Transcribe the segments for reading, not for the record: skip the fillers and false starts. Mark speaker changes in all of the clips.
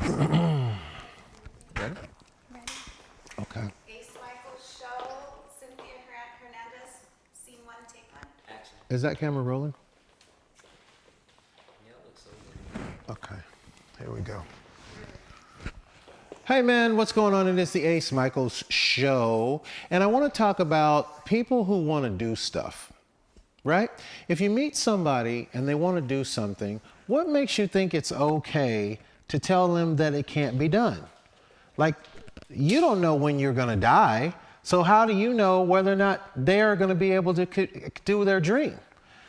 Speaker 1: Ready?
Speaker 2: Ready.
Speaker 1: Okay.
Speaker 3: Ace Micheals show, Cynthia Hernandez, scene one, take one.
Speaker 2: Action.
Speaker 1: Is that camera rolling?
Speaker 2: Yeah, it looks so good.
Speaker 1: Okay. Here we go. Hey man, what's going on? It is the Ace Micheals show, and I want to talk about people who want to do stuff, right? If you meet somebody and they want to do something, what makes you think it's okay to tell them that it can't be done? Like, you don't know when you're going to die, so how do you know whether or not they're going to be able to do their dream?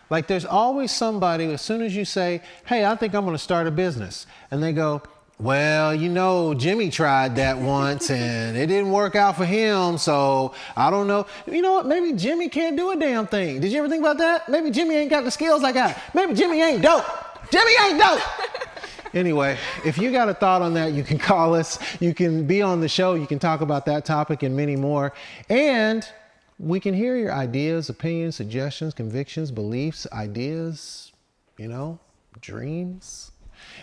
Speaker 1: Like, there's always somebody, as soon as you say, hey, I think I'm going to start a business, and they go, well, you know, Jimmy tried that once and it didn't work out for him, so I don't know. You know what? Maybe Jimmy can't do a damn thing. Did you ever think about that? Maybe Jimmy ain't got the skills I got. Maybe Jimmy ain't dope. Jimmy ain't dope. Anyway, if you got a thought on that, you can call us. You can be on the show. You can talk about that topic and many more. And we can hear your ideas, opinions, suggestions, convictions, beliefs, ideas, you know, dreams.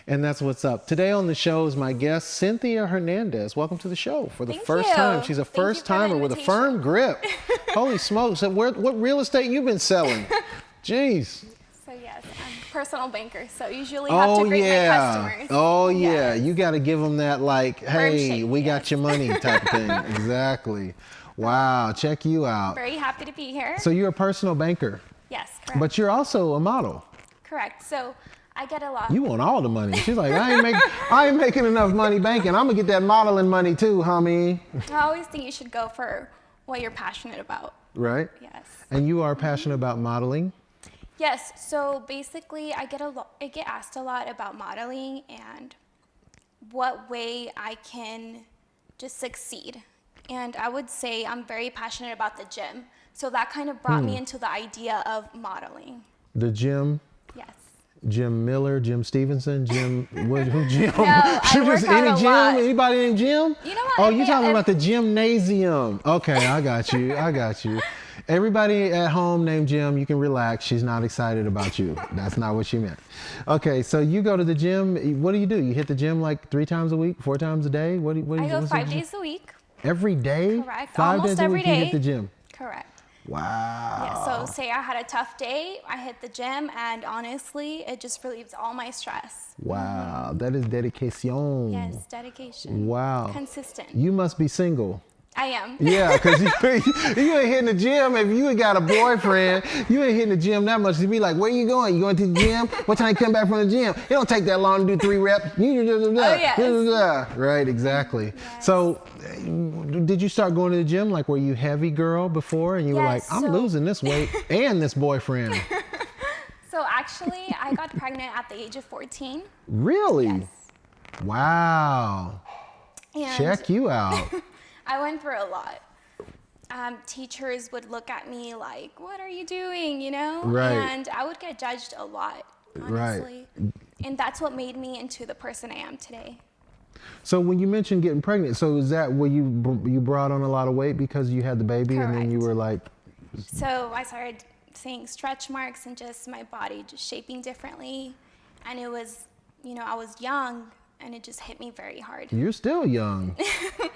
Speaker 1: And that's what's up. Today on the show is my guest, Cynthia Hernandez. Welcome to the show for the first time. She's a first timer with a firm grip. Holy smokes. So what real estate you been selling? Jeez.
Speaker 4: So yes, I'm a personal banker, so usually have to greet my customers.
Speaker 1: Oh yeah.
Speaker 4: Yes.
Speaker 1: You got to give them that like, hey, we got your money type of thing. Exactly. Wow. Check you out.
Speaker 4: Very happy to be here.
Speaker 1: So you're a personal banker.
Speaker 4: Yes, correct.
Speaker 1: But you're also a model.
Speaker 4: Correct. So I get a lot.
Speaker 1: You want all the money. She's like, I ain't making enough money banking. I'm gonna get that modeling money too, homie.
Speaker 4: I always think you should go for what you're passionate about.
Speaker 1: Right?
Speaker 4: Yes.
Speaker 1: And you are passionate about modeling?
Speaker 4: Yes. So basically, I get asked a lot about modeling and what way I can just succeed. And I would say I'm very passionate about the gym. So that kind of brought me into the idea of modeling.
Speaker 1: The gym?
Speaker 4: Yes.
Speaker 1: Jim Miller, Jim Stevenson, Jim, who Jim?
Speaker 4: No, I work out
Speaker 1: any
Speaker 4: a
Speaker 1: Jim?
Speaker 4: lot.
Speaker 1: Anybody named Jim?
Speaker 4: You know what?
Speaker 1: Oh, you're talking about the gymnasium. Okay, I got you. I got you. Everybody at home named Jim, you can relax. She's not excited about you. That's not what she meant. Okay, so you go to the gym. What do? You hit the gym like 3 times a week, 4 times a day? What do you?
Speaker 4: I go 5 days a week.
Speaker 1: Every day?
Speaker 4: Correct.
Speaker 1: 5
Speaker 4: Almost
Speaker 1: days a
Speaker 4: every
Speaker 1: week you
Speaker 4: day.
Speaker 1: hit the gym.
Speaker 4: Correct.
Speaker 1: Wow.
Speaker 4: Yeah, so say I had a tough day, I hit the gym, and honestly, it just relieves all my stress.
Speaker 1: Wow, that is dedication.
Speaker 4: Yes, dedication.
Speaker 1: Wow.
Speaker 4: Consistent.
Speaker 1: You must be single.
Speaker 4: I am.
Speaker 1: Yeah, because you ain't hitting the gym. If you ain't got a boyfriend, you ain't hitting the gym that much. You'd be like, where you going? You going to the gym? What time you come back from the gym? It don't take that long to do 3 reps.
Speaker 4: Oh, yes.
Speaker 1: Right, exactly.
Speaker 4: Yes.
Speaker 1: So did you start going to the gym? Like, were you heavy girl before? And you were like,
Speaker 4: Yes,
Speaker 1: I'm losing this weight and this boyfriend.
Speaker 4: So actually, I got pregnant at the age of 14.
Speaker 1: Really?
Speaker 4: Yes.
Speaker 1: Wow.
Speaker 4: And
Speaker 1: Check you out.
Speaker 4: I went through a lot. Teachers would look at me like, what are you doing, you know?
Speaker 1: Right.
Speaker 4: And I would get judged a lot, honestly.
Speaker 1: Right.
Speaker 4: And that's what made me into the person I am today.
Speaker 1: So when you mentioned getting pregnant, so is that where you brought on a lot of weight because you had the baby?
Speaker 4: Correct.
Speaker 1: And then you were like...
Speaker 4: So I started seeing stretch marks and just my body just shaping differently. And it was, you know, I was young and it just hit me very hard.
Speaker 1: You're still young.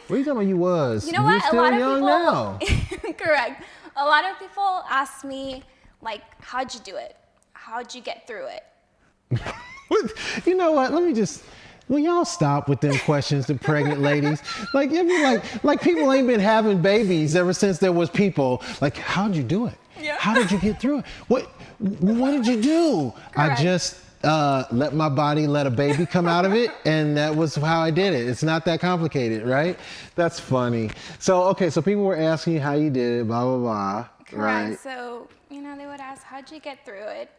Speaker 1: What are you talking about you was?
Speaker 4: You know
Speaker 1: You're
Speaker 4: what?
Speaker 1: still
Speaker 4: A lot of
Speaker 1: young
Speaker 4: people,
Speaker 1: now.
Speaker 4: correct. A lot of people ask me, like, how'd you do it? How'd you get through it?
Speaker 1: You know what? Let me just... Will y'all stop with them questions to pregnant ladies? Like, I mean, like people ain't been having babies ever since there was people. Like, how'd you do it?
Speaker 4: Yeah.
Speaker 1: How did you get through it? What did you do?
Speaker 4: Correct.
Speaker 1: I just let my body let a baby come out of it, and that was how I did it. It's not that complicated, right? That's funny. So, okay, so people were asking you how you did it, blah, blah, blah.
Speaker 4: Correct.
Speaker 1: Right?
Speaker 4: So, you know, they would ask, how'd you get through it?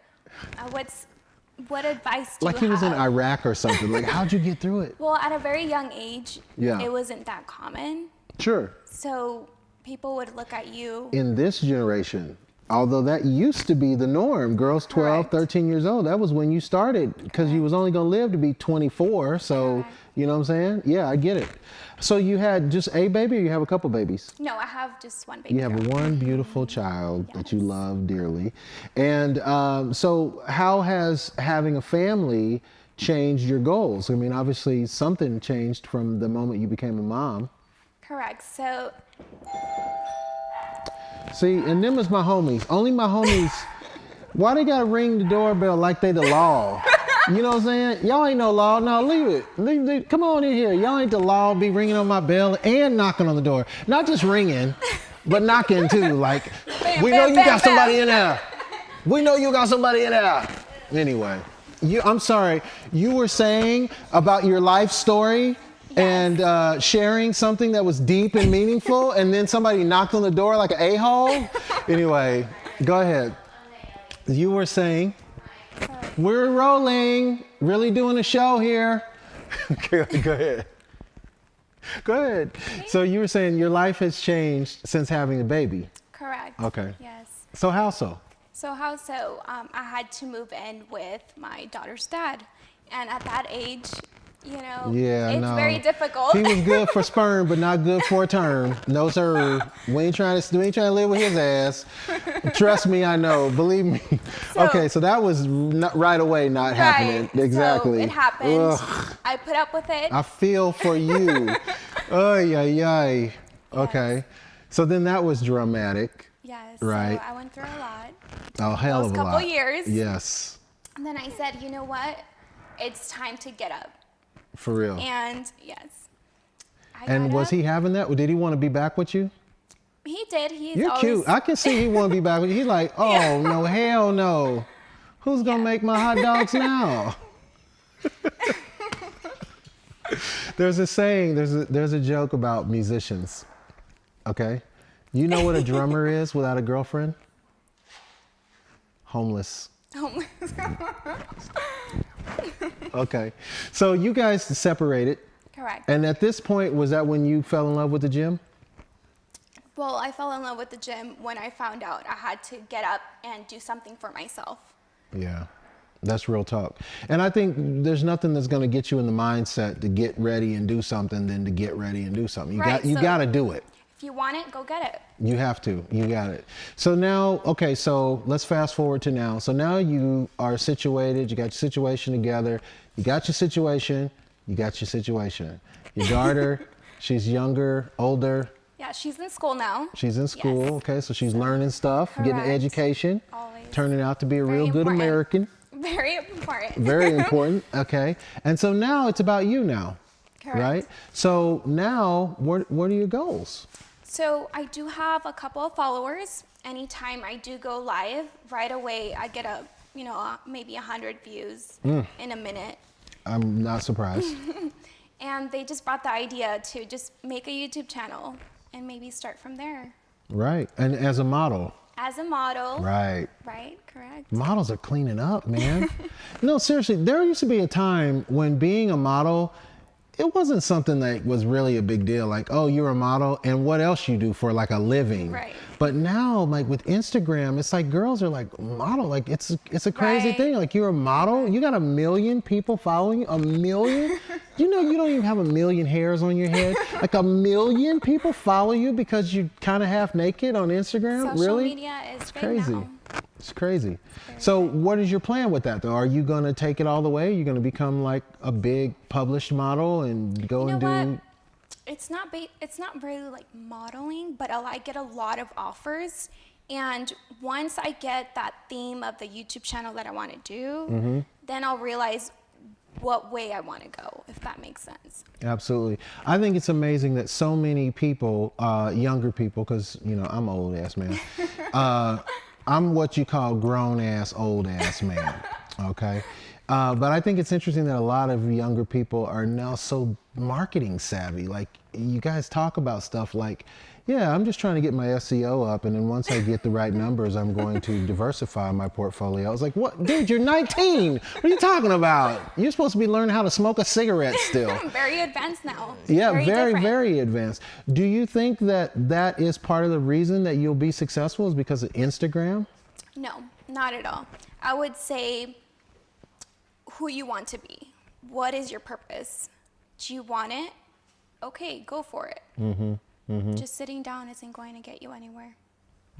Speaker 4: What advice do
Speaker 1: Like
Speaker 4: you
Speaker 1: he was in
Speaker 4: have?
Speaker 1: Iraq or something. Like, how'd you get through it?
Speaker 4: Well, at a very young age,
Speaker 1: Yeah.
Speaker 4: it wasn't that common.
Speaker 1: Sure.
Speaker 4: So people would look at you.
Speaker 1: In this generation, although that used to be the norm, girls 12,
Speaker 4: Correct.
Speaker 1: 13 years old, that was when you started because you was only going to live to be 24. So,
Speaker 4: Correct.
Speaker 1: you know what I'm saying? Yeah, I get it. So you had just a baby or you have a couple babies?
Speaker 4: No, I have just one baby.
Speaker 1: You have
Speaker 4: girl.
Speaker 1: one beautiful child that you
Speaker 4: Yes.
Speaker 1: love dearly. And so how has having a family changed your goals? I mean, obviously something changed from the moment you became a mom.
Speaker 4: Correct. So,
Speaker 1: See, and them is my homies. Only my homies. Why they gotta ring the doorbell like they the law? You know what I'm saying? Y'all ain't no law. No, leave it. Come on in here. Y'all ain't the law. Be ringing on my bell and knocking on the door. Not just ringing, but knocking too. Like, we know you got somebody in there. We know you got somebody in there. Anyway, I'm sorry. You were saying about your life story and sharing something that was deep and meaningful, and then somebody knocked on the door like an a-hole. Anyway, go ahead. You were saying, we're rolling, really doing a show here. Go ahead. Go ahead. So you were saying your life has changed since having a baby.
Speaker 4: correct.
Speaker 1: Okay.
Speaker 4: Yes.
Speaker 1: So how so?
Speaker 4: So how so? I had to move in with my daughter's dad, and at that age, you know,
Speaker 1: Yeah,
Speaker 4: it's
Speaker 1: no.
Speaker 4: very difficult.
Speaker 1: He was good for sperm, but not good for a term. No, sir. We ain't trying to live with his ass. Trust me, I know. Believe me. Okay, so that was not, right away not happening.
Speaker 4: Right.
Speaker 1: Exactly.
Speaker 4: So it happened.
Speaker 1: Ugh,
Speaker 4: I put up with it.
Speaker 1: I feel for you. Ay, ay, ay. Okay. So then that was dramatic.
Speaker 4: Yes.
Speaker 1: Right.
Speaker 4: So I went through a lot.
Speaker 1: A hell of a lot.
Speaker 4: Couple years.
Speaker 1: Yes.
Speaker 4: And then I said, you know what? It's time to get up.
Speaker 1: For real.
Speaker 4: And yes.
Speaker 1: And
Speaker 4: got
Speaker 1: was
Speaker 4: up.
Speaker 1: he having that? Did he want to be back with you?
Speaker 4: He did. He's
Speaker 1: You're
Speaker 4: always,
Speaker 1: cute. I can see he want to be back with you. He's like, oh, no, hell no. Who's going to make my hot dogs now? There's a saying, there's a joke about musicians, okay? You know what a drummer is without a girlfriend? Homeless. Okay. So you guys separated.
Speaker 4: Correct.
Speaker 1: And at this point, was that when you fell in love with the gym?
Speaker 4: Well, I fell in love with the gym when I found out I had to get up and do something for myself.
Speaker 1: Yeah, that's real talk. And I think there's nothing that's going to get you in the mindset to get ready and do something than to get ready and do something. You got to do it.
Speaker 4: If you want it, go get it.
Speaker 1: You have to. You got it. So now, okay, so let's fast forward to now. So now you are situated. You got your situation together. You got your situation. You got your situation. Your daughter, she's younger, older.
Speaker 4: Yeah, she's in school now.
Speaker 1: She's in school,
Speaker 4: Yes.
Speaker 1: okay? So she's learning stuff, getting an
Speaker 4: Correct.
Speaker 1: education,
Speaker 4: Always.
Speaker 1: turning out to be a
Speaker 4: Very
Speaker 1: real good
Speaker 4: important.
Speaker 1: American.
Speaker 4: Very important.
Speaker 1: Very important, okay? And so now it's about you now,
Speaker 4: Correct.
Speaker 1: right? So now, what are your goals?
Speaker 4: So I do have a couple of followers. Anytime I do go live, right away I get maybe 100 views in a minute.
Speaker 1: I'm not surprised.
Speaker 4: And they just brought the idea to just make a YouTube channel and maybe start from there.
Speaker 1: Right, and as a model.
Speaker 4: As a model.
Speaker 1: Right.
Speaker 4: Right, correct.
Speaker 1: Models are cleaning up, man. No, seriously, there used to be a time when being a model, it wasn't something that was really a big deal. Like, oh, you're a model, and what else you do for like a living.
Speaker 4: Right.
Speaker 1: But now, like with Instagram, it's like girls are like model. Like it's a crazy
Speaker 4: Right.
Speaker 1: thing. Like you're a model, you got 1 million people following you. 1 million. You know, you don't even have 1 million hairs on your head. Like 1 million people follow you because you kind of half naked on Instagram.
Speaker 4: Social
Speaker 1: really?
Speaker 4: media is
Speaker 1: It's
Speaker 4: big
Speaker 1: crazy.
Speaker 4: now.
Speaker 1: It's crazy. So what is your plan with that though? Are you going to take it all the way? You're going to become like a big published model and go
Speaker 4: You know
Speaker 1: and do...
Speaker 4: what? It's not really like modeling, but I get a lot of offers. And once I get that theme of the YouTube channel that I want to do, then I'll realize what way I want to go, if that makes sense.
Speaker 1: Absolutely. I think it's amazing that so many people, younger people, because, you know, I'm old ass man. I'm what you call grown ass, old ass man. Okay. But I think it's interesting that a lot of younger people are now so marketing savvy. Like you guys talk about stuff like, yeah, I'm just trying to get my SEO up, and then once I get the right numbers, I'm going to diversify my portfolio. I was like, what? Dude, you're 19. What are you talking about? You're supposed to be learning how to smoke a cigarette still.
Speaker 4: Very advanced now.
Speaker 1: Yeah, very,
Speaker 4: different.
Speaker 1: very advanced. Do you think that that is part of the reason that you'll be successful is because of Instagram?
Speaker 4: No, not at all. I would say who you want to be. What is your purpose? Do you want it? Okay, go for it. Just sitting down isn't going to get you anywhere.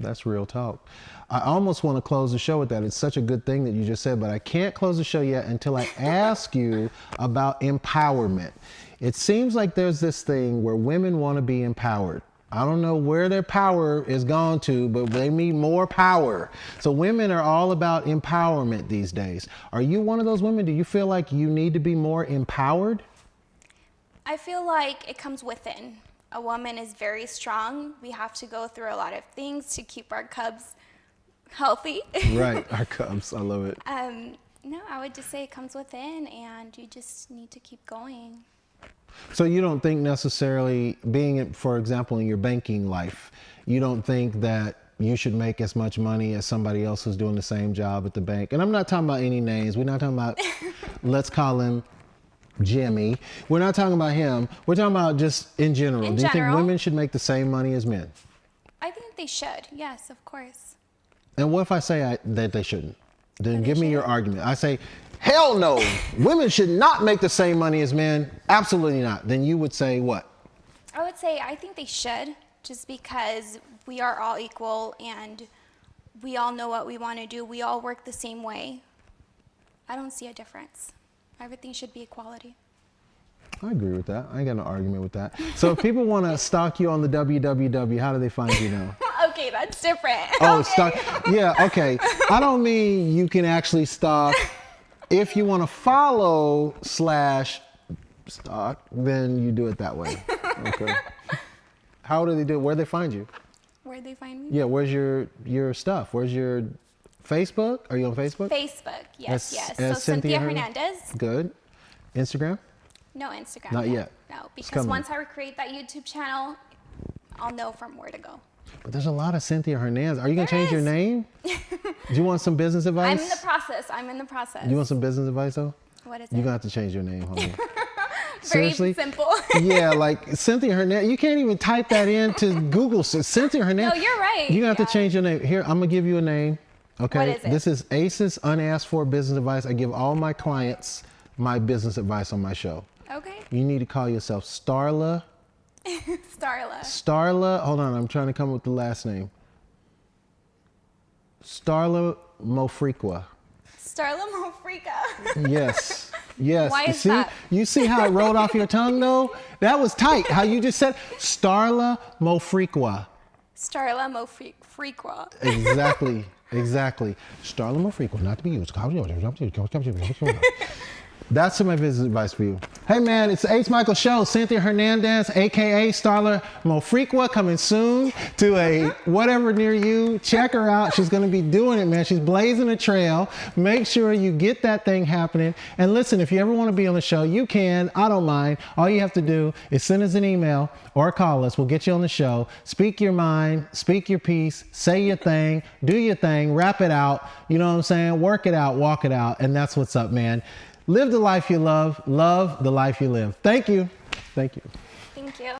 Speaker 1: That's real talk. I almost want to close the show with that. It's such a good thing that you just said, but I can't close the show yet until I ask you about empowerment. It seems like there's this thing where women want to be empowered. I don't know where their power is gone to, but they need more power. So women are all about empowerment these days. Are you one of those women? Do you feel like you need to be more empowered?
Speaker 4: I feel like it comes within. A woman is very strong. We have to go through a lot of things to keep our cubs healthy.
Speaker 1: Right, our cubs. I love it.
Speaker 4: No, I would just say it comes within, and you just need to keep going.
Speaker 1: So you don't think necessarily being, for example, in your banking life, you don't think that you should make as much money as somebody else who's doing the same job at the bank? And I'm not talking about any names. We're not talking about, let's call him Jimmy. We're not talking about him. We're talking about just in general.
Speaker 4: In
Speaker 1: Do you think
Speaker 4: general?
Speaker 1: women should make the same money as men?
Speaker 4: I think they should. Yes, of course.
Speaker 1: And what if I say that they shouldn't? Then
Speaker 4: That
Speaker 1: give
Speaker 4: they
Speaker 1: me your
Speaker 4: shouldn't?
Speaker 1: argument. I say, hell no, women should not make the same money as men. Absolutely not. Then you would say what?
Speaker 4: I would say I think they should, just because we are all equal and we all know what we want to do. We all work the same way. I don't see a difference. Everything should be equality.
Speaker 1: I agree with that. I ain't got no argument with that. So if people want to stalk you on the www, how do they find you now?
Speaker 4: Okay, that's different.
Speaker 1: Oh,
Speaker 4: Okay.
Speaker 1: stalk. Yeah, okay. I don't mean you can actually stalk. If you want to follow / stalk, then you do it that way. Okay. How do they do it? Where do they find you?
Speaker 4: Where'd they find me?
Speaker 1: Yeah, where's your stuff? Where's your Facebook? Are you on Facebook?
Speaker 4: Facebook, yes,
Speaker 1: As-
Speaker 4: yes.
Speaker 1: as
Speaker 4: So Cynthia
Speaker 1: Hern-
Speaker 4: Hernandez.
Speaker 1: Good. Instagram?
Speaker 4: No Instagram.
Speaker 1: Not yet.
Speaker 4: No,
Speaker 1: It's
Speaker 4: because
Speaker 1: coming.
Speaker 4: once I create that YouTube channel, I'll know from where to go.
Speaker 1: But there's a lot of Cynthia Hernandez. Are you going to
Speaker 4: There
Speaker 1: change your
Speaker 4: is.
Speaker 1: name? Do you want some business advice?
Speaker 4: I'm in the process. I'm in the process.
Speaker 1: You want some business advice though?
Speaker 4: What is
Speaker 1: You're
Speaker 4: it?
Speaker 1: gonna have to change your name, homie.
Speaker 4: Very
Speaker 1: Seriously?
Speaker 4: simple.
Speaker 1: Yeah, like Cynthia Hernandez. You can't even type that into Google. So Cynthia Hernandez.
Speaker 4: No, you're right.
Speaker 1: You're gonna have
Speaker 4: Yeah.
Speaker 1: to change your name. Here, I'm gonna give you a name. Okay.
Speaker 4: What is it?
Speaker 1: This is Ace's Unasked For Business Advice. I give all my clients my business advice on my show.
Speaker 4: Okay.
Speaker 1: You need to call yourself Starla.
Speaker 4: Starla.
Speaker 1: Starla. Hold on, I'm trying to come up with the last name. Starla Mofrequa.
Speaker 4: Starla Mofrequa.
Speaker 1: Yes. Yes.
Speaker 4: Why
Speaker 1: You
Speaker 4: is
Speaker 1: see?
Speaker 4: that?
Speaker 1: You see how it rolled off your tongue though? That was tight. How you just said Starla Mofrequa.
Speaker 4: Starla Mofrequa.
Speaker 1: Exactly. Exactly. Starla Mofrequa, not to be used. That's my business advice for you. Hey man, it's the H. Michael Show. Cynthia Hernandez, aka Starla Mofrequa, coming soon to a whatever near you. Check her out. She's gonna be doing it, man. She's blazing a trail. Make sure you get that thing happening. And listen, if you ever want to be on the show, you can. I don't mind. All you have to do is send us an email or call us. We'll get you on the show. Speak your mind, speak your piece, say your thing, do your thing, rap it out. You know what I'm saying? Work it out, walk it out. And that's what's up, man. Live the life you love the life you live. Thank you. Thank you.
Speaker 4: Thank you.